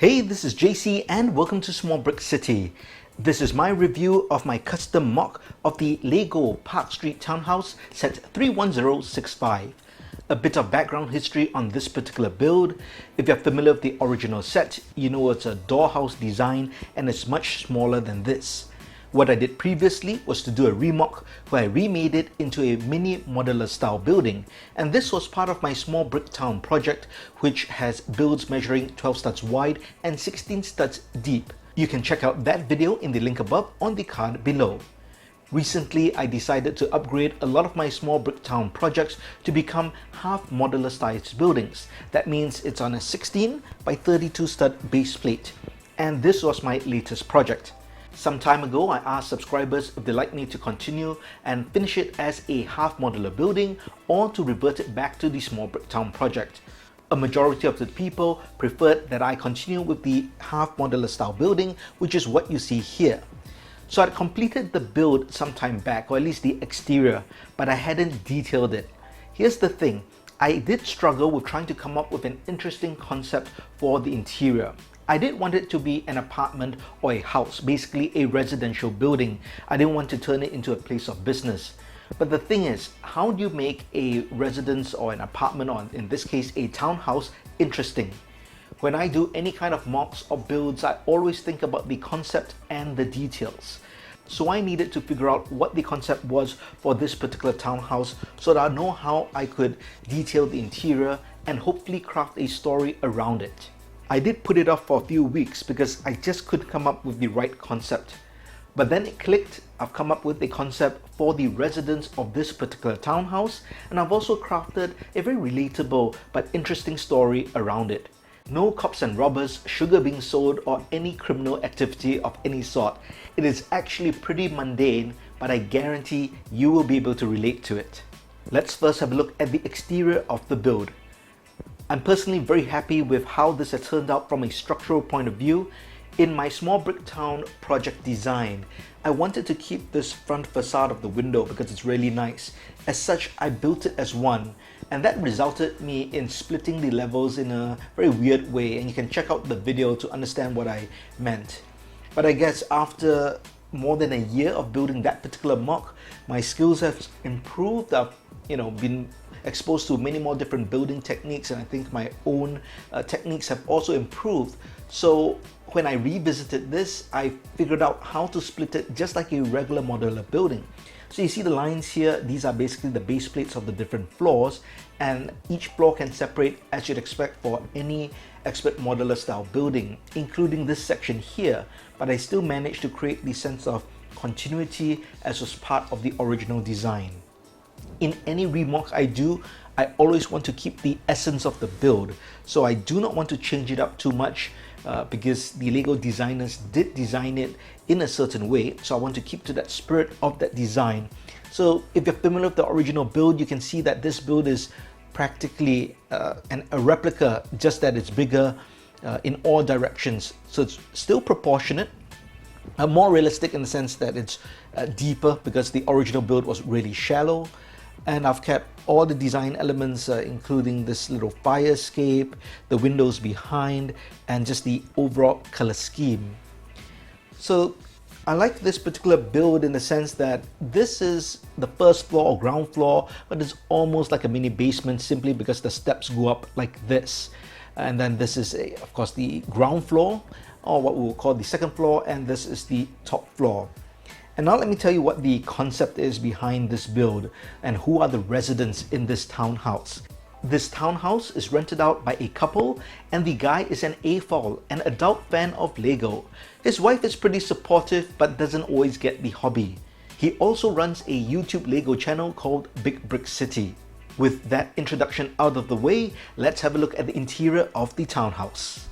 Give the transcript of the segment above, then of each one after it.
Hey, this is JC and welcome to Small Brick City. This is my review of my custom mock of the LEGO Parkstreet Townhouse set 31065. A bit of background history on this particular build. If you're familiar with the original set, you know it's a doorhouse design and it's much smaller than this. What I did previously was to do a remock where I remade it into a mini modular style building, and this was part of my small brick town project, which has builds measuring 12 studs wide and 16 studs deep. You can check out that video in the link above on the card below. Recently, I decided to upgrade a lot of my small brick town projects to become half modular sized buildings. That means it's on a 16 by 32 stud base plate, and this was my latest project. Some time ago, I asked subscribers if they'd like me to continue and finish it as a half modular building or to revert it back to the small brick town project. A majority of the people preferred that I continue with the half modular style building, which is what you see here. So I'd completed the build some time back, or at least the exterior, but I hadn't detailed it. Here's the thing, I did struggle with trying to come up with an interesting concept for the interior. I didn't want it to be an apartment or a house, basically a residential building. I didn't want to turn it into a place of business. But the thing is, how do you make a residence or an apartment, or in this case a townhouse, interesting? When I do any kind of mocks or builds, I always think about the concept and the details. So I needed to figure out what the concept was for this particular townhouse so that I know how I could detail the interior and hopefully craft a story around it. I did put it off for a few weeks because I just couldn't come up with the right concept. But then it clicked. I've come up with a concept for the residents of this particular townhouse, and I've also crafted a very relatable but interesting story around it. No cops and robbers, sugar being sold, or any criminal activity of any sort. It is actually pretty mundane, but I guarantee you will be able to relate to it. Let's first have a look at the exterior of the build. I'm personally very happy with how this has turned out from a structural point of view. In my small brick town project design, I wanted to keep this front facade of the window because it's really nice. As such, I built it as one, and that resulted me in splitting the levels in a very weird way, and you can check out the video to understand what I meant. But I guess after more than a year of building that particular mock, my skills have improved. I've been exposed to many more different building techniques, and I think my own techniques have also improved. So when I revisited this, I figured out how to split it just like a regular modular building. So you see the lines here, these are basically the base plates of the different floors, and each floor can separate as you'd expect for any expert modular style building, including this section here, but I still managed to create the sense of continuity as was part of the original design. In any remock I do, I always want to keep the essence of the build, so I do not want to change it up too much because the LEGO designers did design it in a certain way, so I want to keep to that spirit of that design. So if you're familiar with the original build, you can see that this build is practically a replica, just that it's bigger in all directions. So it's still proportionate, more realistic in the sense that it's deeper because the original build was really shallow. And I've kept all the design elements, including this little fire escape, the windows behind, and just the overall color scheme. So I like this particular build in the sense that this is the first floor or ground floor, but it's almost like a mini basement simply because the steps go up like this. And then this is, of course, the ground floor, or what we will call the second floor, and this is the top floor. And now let me tell you what the concept is behind this build and who are the residents in this townhouse. This townhouse is rented out by a couple, and the guy is an AFOL, an adult fan of LEGO. His wife is pretty supportive but doesn't always get the hobby. He also runs a YouTube LEGO channel called Big Brick City. With that introduction out of the way, let's have a look at the interior of the townhouse.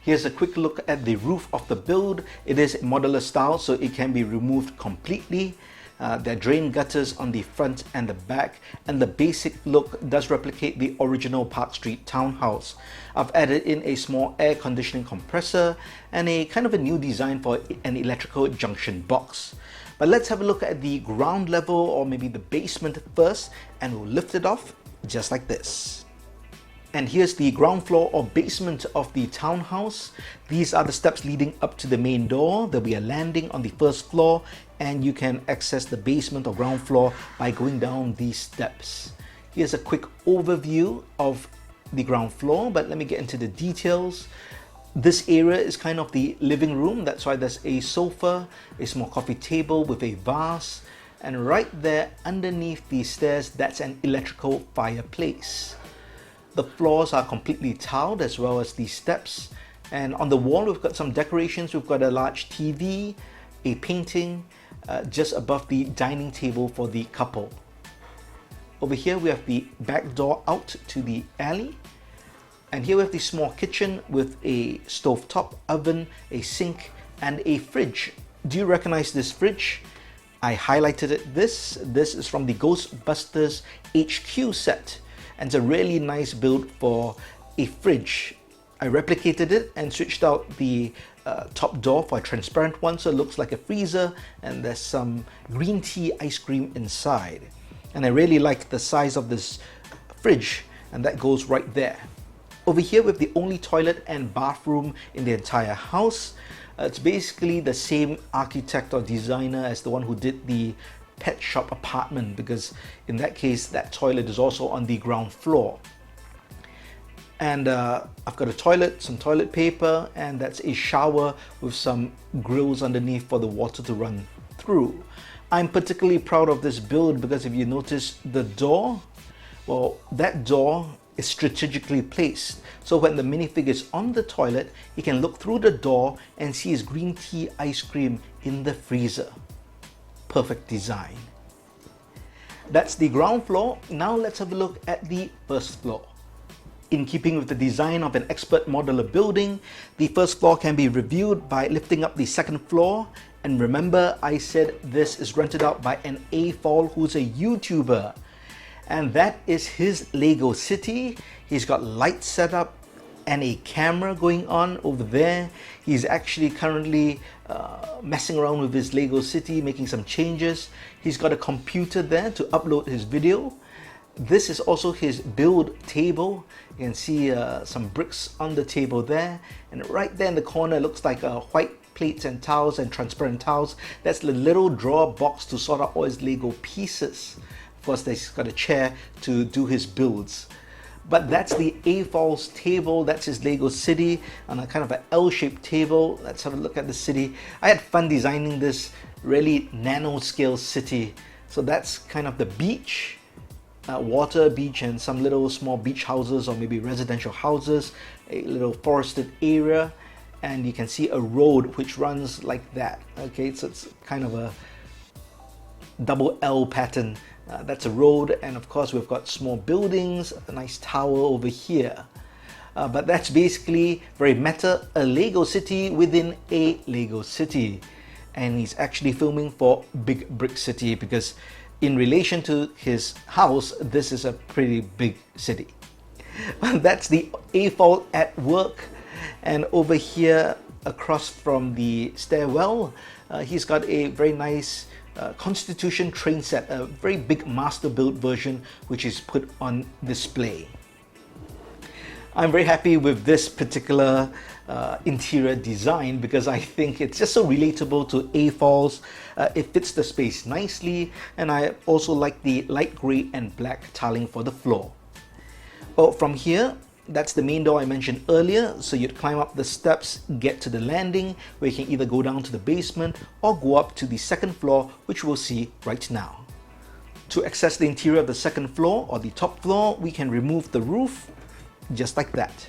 Here's a quick look at the roof of the build. It is modular style, so it can be removed completely. There are drain gutters on the front and the back, and the basic look does replicate the original Parkstreet Townhouse. I've added in a small air conditioning compressor and a kind of a new design for an electrical junction box. But let's have a look at the ground level, or maybe the basement first, and we'll lift it off just like this. And here's the ground floor or basement of the townhouse. These are the steps leading up to the main door. There'll be a landing on the first floor, and you can access the basement or ground floor by going down these steps. Here's a quick overview of the ground floor, but let me get into the details. This area is kind of the living room. That's why there's a sofa, a small coffee table with a vase, and right there underneath the stairs, that's an electrical fireplace. The floors are completely tiled as well as the steps. And on the wall, we've got some decorations. We've got a large TV, a painting just above the dining table for the couple. Over here, we have the back door out to the alley. And here we have the small kitchen with a stovetop oven, a sink, and a fridge. Do you recognize this fridge? I highlighted it. This is from the Ghostbusters HQ set. And it's a really nice build for a fridge. I replicated it and switched out the top door for a transparent one, so it looks like a freezer, and there's some green tea ice cream inside. And I really like the size of this fridge, and that goes right there. Over here we have the only toilet and bathroom in the entire house. It's basically the same architect or designer as the one who did the pet shop apartment, because in that case that toilet is also on the ground floor. And I've got a toilet, some toilet paper, and that's a shower with some grills underneath for the water to run through. I'm particularly proud of this build because if you notice the door, well, that door is strategically placed. So when the minifig is on the toilet, he can look through the door and see his green tea ice cream in the freezer. Perfect design. That's the ground floor. Now let's have a look at the first floor. In keeping with the design of an expert modular building, the first floor can be reviewed by lifting up the second floor. And remember, I said this is rented out by an AFOL who's a YouTuber. And that is his Lego city. He's got lights set up and a camera going on over there. He's actually currently messing around with his Lego city, making some changes. He's got a computer there to upload his video. This is also his build table. You can see some bricks on the table there. And right there in the corner looks like white plates and towels and transparent towels. That's the little drawer box to sort out all his Lego pieces. Of course, he's got a chair to do his builds. But that's the AFOL's table. That's his Lego city on a kind of an L-shaped table. Let's have a look at the city. I had fun designing this really nano-scale city. So that's kind of the beach, water, beach, and some little small beach houses or maybe residential houses, a little forested area, and you can see a road which runs like that. Okay, so it's kind of a double L pattern. That's a road, and of course we've got small buildings, a nice tower over here. But that's basically very meta, a Lego city within a Lego city. And he's actually filming for Big Brick City because in relation to his house, this is a pretty big city. That's the AFOL at work. And over here across from the stairwell, he's got a very nice Constitution train set, a very big master build version which is put on display. I'm very happy with this particular interior design because I think it's just so relatable to AFOLs. It fits the space nicely, and I also like the light grey and black tiling for the floor. Oh, from here, that's the main door I mentioned earlier. So you'd climb up the steps, get to the landing where you can either go down to the basement or go up to the second floor, which we'll see right now. To access the interior of the second floor or the top floor, we can remove the roof just like that.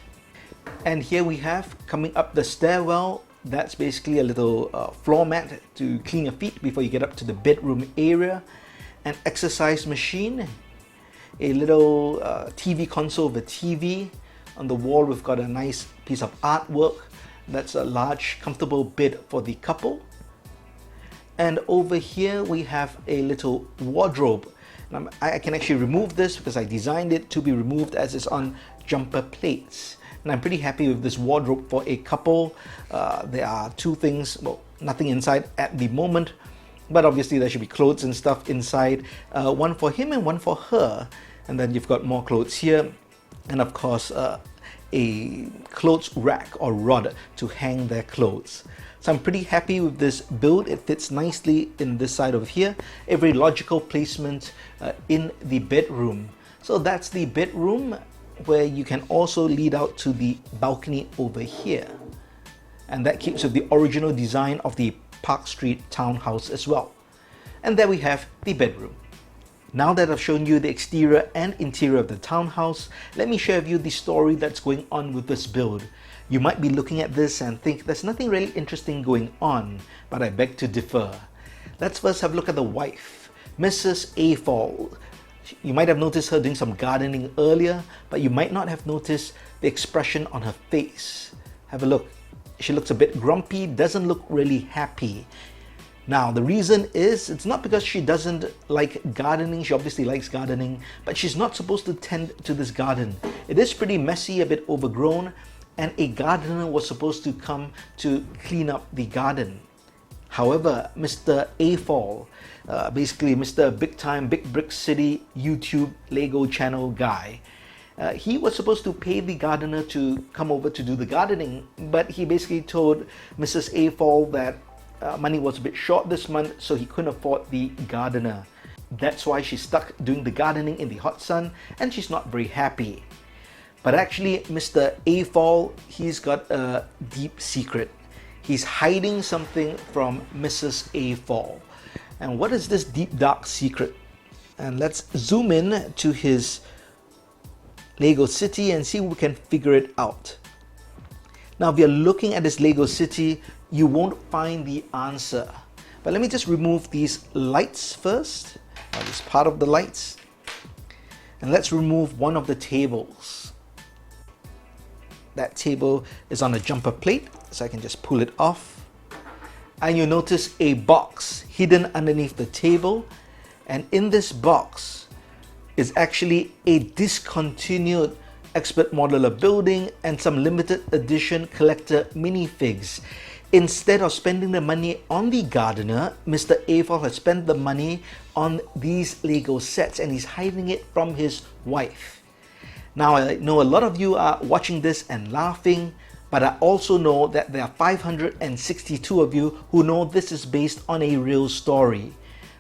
And here we have, coming up the stairwell, that's basically a little floor mat to clean your feet before you get up to the bedroom area, an exercise machine, a little TV console with a TV. On the wall we've got a nice piece of artwork. That's a large comfortable bed for the couple. And over here we have a little wardrobe. Now, I can actually remove this because I designed it to be removed as it's on jumper plates. And I'm pretty happy with this wardrobe for a couple. There are two things, well, nothing inside at the moment, but obviously there should be clothes and stuff inside. One for him and one for her. And then you've got more clothes here. and of course a clothes rack or rod to hang their clothes. So I'm pretty happy with this build. It fits nicely in this side over here. A very logical placement in the bedroom. So that's the bedroom, where you can also lead out to the balcony over here. And that keeps with the original design of the Parkstreet Townhouse as well. And there we have the bedroom. Now that I've shown you the exterior and interior of the townhouse, let me share with you the story that's going on with this build. You might be looking at this and think there's nothing really interesting going on, but I beg to differ. Let's first have a look at the wife, Mrs. AFOL. You might have noticed her doing some gardening earlier, but you might not have noticed the expression on her face. Have a look. She looks a bit grumpy, doesn't look really happy. Now, the reason is, it's not because she doesn't like gardening. She obviously likes gardening, but she's not supposed to tend to this garden. It is pretty messy, a bit overgrown, and a gardener was supposed to come to clean up the garden. However, Mr. AFOL, basically Mr. Big Time, Big Brick City YouTube Lego channel guy, he was supposed to pay the gardener to come over to do the gardening, but he basically told Mrs. AFOL that money was a bit short this month, so he couldn't afford the gardener. That's why she's stuck doing the gardening in the hot sun, and she's not very happy. But actually, Mr. AFOL, he's got a deep secret. He's hiding something from Mrs. AFOL. And what is this deep dark secret? And let's zoom in to his Lego city and see if we can figure it out. Now, if you're looking at this Lego city, you won't find the answer. But let me just remove these lights first, or this part of the lights. And let's remove one of the tables. That table is on a jumper plate, so I can just pull it off. And you'll notice a box hidden underneath the table. And in this box is actually a discontinued Expert Modular Building and some limited edition collector minifigs. Instead of spending the money on the gardener, Mr. AFOL has spent the money on these Lego sets, and he's hiding it from his wife. Now, I know a lot of you are watching this and laughing, but I also know that there are 562 of you who know this is based on a real story,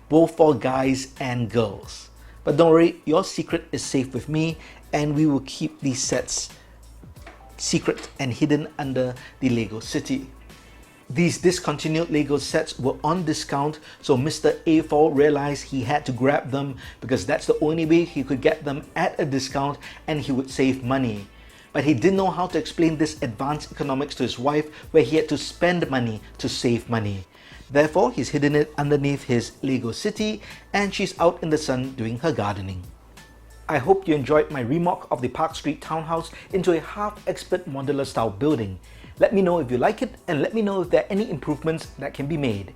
both for guys and girls. But don't worry, your secret is safe with me, and we will keep these sets secret and hidden under the Lego city. These discontinued Lego sets were on discount, so Mr. AFOL realized he had to grab them because that's the only way he could get them at a discount and he would save money. But he didn't know how to explain this advanced economics to his wife, where he had to spend money to save money. Therefore, he's hidden it underneath his Lego city, and she's out in the sun doing her gardening. I hope you enjoyed my remock of the Parkstreet Townhouse into a half-expert modular style building. Let me know if you like it, and let me know if there are any improvements that can be made.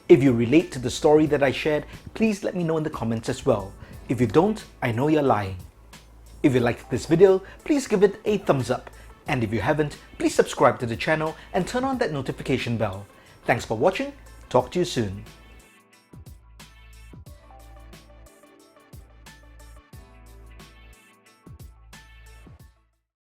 If you relate to the story that I shared, please let me know in the comments as well. If you don't, I know you're lying. If you liked this video, please give it a thumbs up. And if you haven't, please subscribe to the channel and turn on that notification bell. Thanks for watching. Talk to you soon.